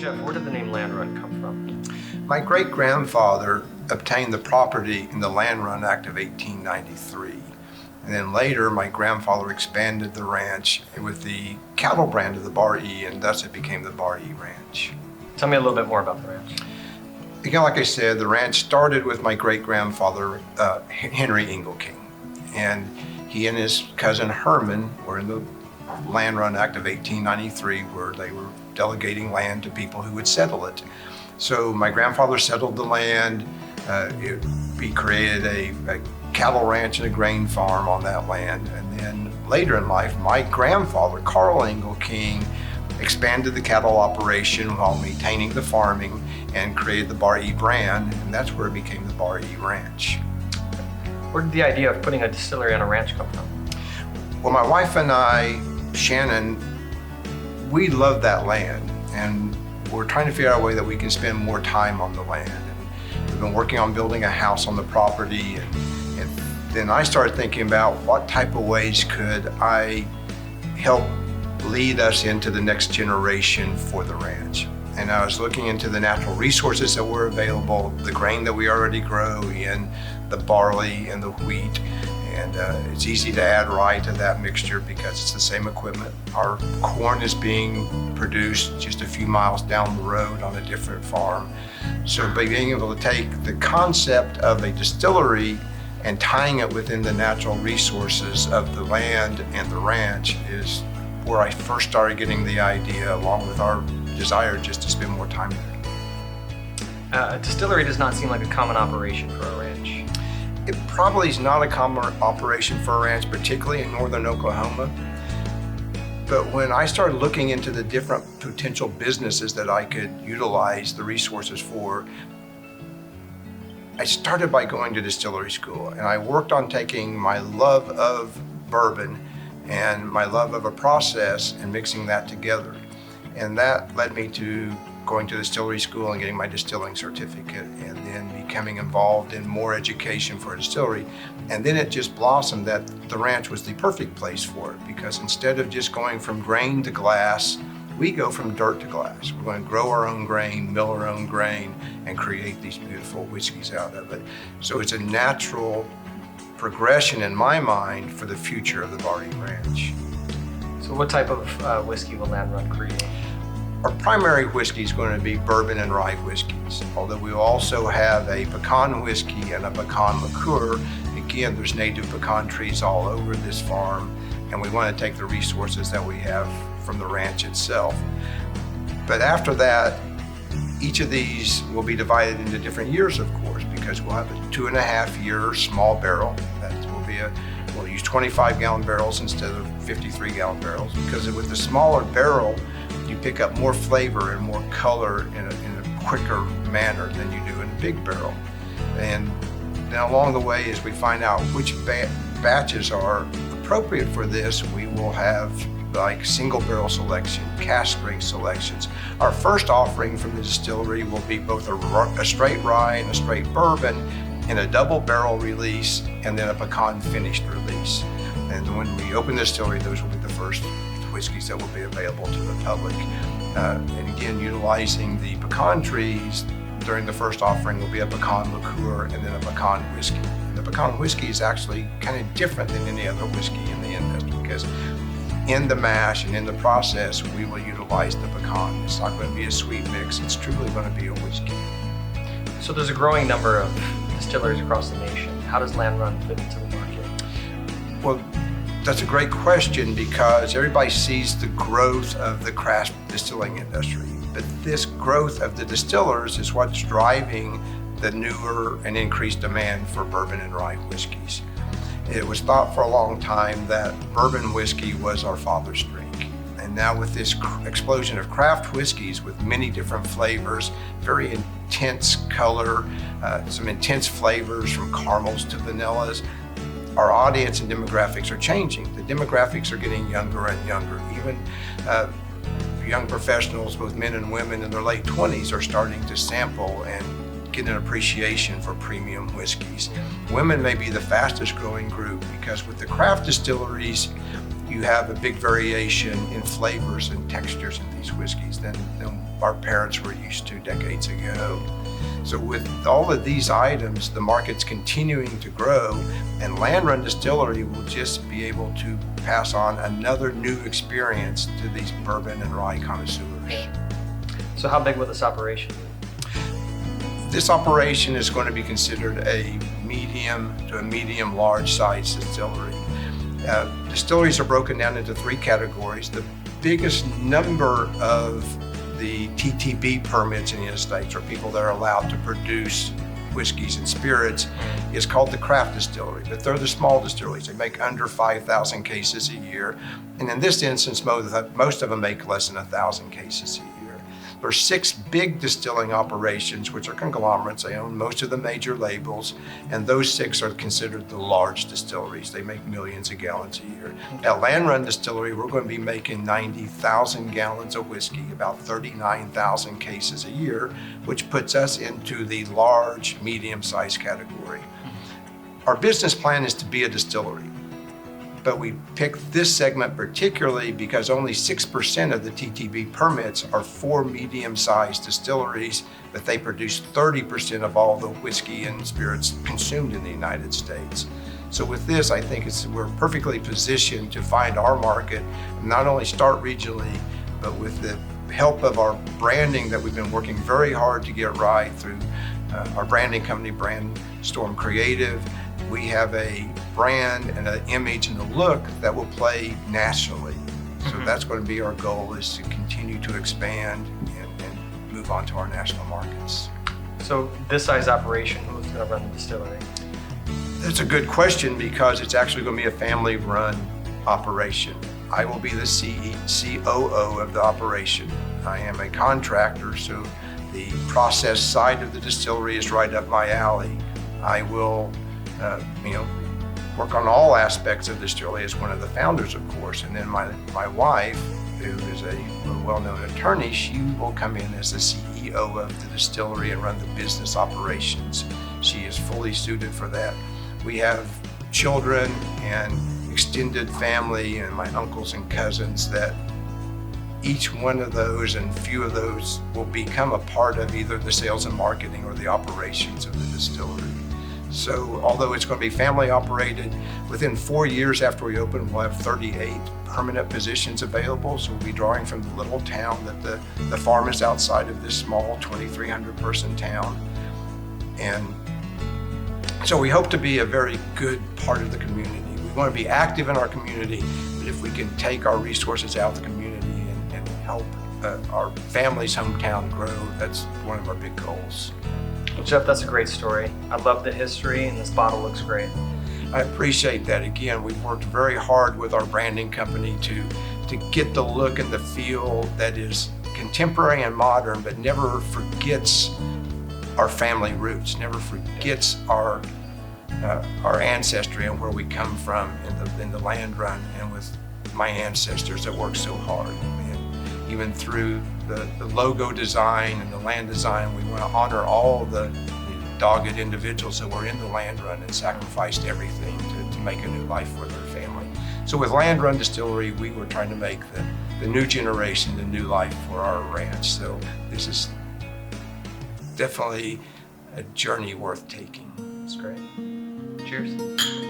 Jeff, where did the name Land Run come from? My great-grandfather obtained the property in the Land Run Act of 1893. And then later, my grandfather expanded the ranch with the cattle brand of the Bar E, and thus it became the Bar E Ranch. Tell me a little bit more about the ranch. Again, like I said, the ranch started with my great-grandfather, Henry Engelking. And he and his cousin Herman were in the Land Run Act of 1893, where they were delegating land to people who would settle it. So my grandfather settled the land. He created a cattle ranch and a grain farm on that land. And then later in life, my grandfather, Carl Engelking, expanded the cattle operation while maintaining the farming and created the Bar E brand, and that's where it became the Bar E Ranch. Where did the idea of putting a distillery on a ranch come from? Well, my wife and I, Shannon, we love that land, and we're trying to figure out a way that we can spend more time on the land. And we've been working on building a house on the property, and then I started thinking about what type of ways could I help lead us into the next generation for the ranch. And I was looking into the natural resources that were available, the grain that we already grow in, the barley and the wheat. And it's easy to add rye to that mixture because it's the same equipment. Our corn is being produced just a few miles down the road on a different farm. So by being able to take the concept of a distillery and tying it within the natural resources of the land and the ranch is where I first started getting the idea, along with our desire just to spend more time there. A distillery does not seem like a common operation for a ranch. It probably is not a common operation for a ranch, particularly in northern Oklahoma. But when I started looking into the different potential businesses that I could utilize the resources for, I started by going to distillery school, and I worked on taking my love of bourbon and my love of a process and mixing that together. And that led me to going to distillery school and getting my distilling certificate, and then becoming involved in more education for a distillery. And then it just blossomed that the ranch was the perfect place for it, because instead of just going from grain to glass, we go from dirt to glass. We're going to grow our own grain, mill our own grain, and create these beautiful whiskeys out of it. So it's a natural progression in my mind for the future of the Bar E Ranch. So what type of whiskey will Land Run create? Our primary whiskey is going to be bourbon and rye whiskeys, although we also have a pecan whiskey and a pecan liqueur. Again, there's native pecan trees all over this farm, and we want to take the resources that we have from the ranch itself. But after that, each of these will be divided into different years, of course, because we'll have a 2.5-year small barrel. We'll use 25-gallon barrels instead of 53-gallon barrels, because with the smaller barrel, you pick up more flavor and more color in a quicker manner than you do in a big barrel. And then along the way, as we find out which batches are appropriate for this, we will have like single barrel selection, cask strength selections. Our first offering from the distillery will be both a straight rye and a straight bourbon in a double barrel release, and then a pecan finished release. And when we open the distillery, those will be the first whiskeys that will be available to the public. And again, utilizing the pecan trees during the first offering will be a pecan liqueur and then a pecan whiskey. And the pecan whiskey is actually kind of different than any other whiskey in the industry, because in the mash and in the process, we will utilize the pecan. It's not going to be a sweet mix, it's truly going to be a whiskey. So there's a growing number of distilleries across the nation. How does Land Run fit into the market? Well, that's a great question, because everybody sees the growth of the craft distilling industry. But this growth of the distillers is what's driving the newer and increased demand for bourbon and rye whiskeys. It was thought for a long time that bourbon whiskey was our father's drink. And now with this explosion of craft whiskeys with many different flavors, very intense color, some intense flavors from caramels to vanillas, our audience and demographics are changing. The demographics are getting younger and younger. Even young professionals, both men and women in their late 20s, are starting to sample and get an appreciation for premium whiskeys. Women may be the fastest growing group, because with the craft distilleries, you have a big variation in flavors and textures in these whiskeys than our parents were used to decades ago. So with all of these items, the market's continuing to grow, and Land Run Distillery will just be able to pass on another new experience to these bourbon and rye connoisseurs. So how big will this operation be? This operation is going to be considered a medium to a medium large size distillery. Distilleries are broken down into three categories. The biggest number of the TTB permits in the United States, or people that are allowed to produce whiskeys and spirits, is called the craft distillery, but they're the small distilleries. They make under 5,000 cases a year. And in this instance, most of them make less than 1,000 cases a year. There are 6 big distilling operations, which are conglomerates. They own most of the major labels, and those 6 are considered the large distilleries. They make millions of gallons a year. At Land Run Distillery, we're going to be making 90,000 gallons of whiskey, about 39,000 cases a year, which puts us into the large, medium-sized category. Our business plan is to be a distillery, but we picked this segment particularly because only 6% of the TTB permits are for medium-sized distilleries, but they produce 30% of all the whiskey and spirits consumed in the United States. So with this, I think we're perfectly positioned to find our market, and not only start regionally, but with the help of our branding that we've been working very hard to get right through our branding company, Brandstorm Creative. We have a brand and an image and a look that will play nationally. So that's going to be our goal, is to continue to expand and move on to our national markets. So this size operation, who's going to run the distillery? That's a good question, because it's actually going to be a family-run operation. I will be the COO of the operation. I am a contractor, so the process side of the distillery is right up my alley. I will work on all aspects of the distillery as one of the founders, of course. And then my wife, who is a well-known attorney, she will come in as the CEO of the distillery and run the business operations. She is fully suited for that. We have children and extended family and my uncles and cousins that each one of those and few of those will become a part of either the sales and marketing or the operations of the distillery. So although it's going to be family operated, within 4 years after we open, we'll have 38 permanent positions available. So we'll be drawing from the little town that the farm is outside of this small 2,300 person town. And so we hope to be a very good part of the community. We want to be active in our community, but if we can take our resources out of the community and help our family's hometown grow, that's one of our big goals. Well, Jeff, that's a great story. I love the history, and this bottle looks great. I appreciate that. Again, we've worked very hard with our branding company to get the look and the feel that is contemporary and modern, but never forgets our family roots, never forgets our ancestry and where we come from in the land run, and with my ancestors that worked so hard. And even through the logo design and the land design, we want to honor all the dogged individuals that were in the land run and sacrificed everything to make a new life for their family. So with Land Run Distillery, we were trying to make the new generation, the new life for our ranch. So this is definitely a journey worth taking. That's great. Cheers.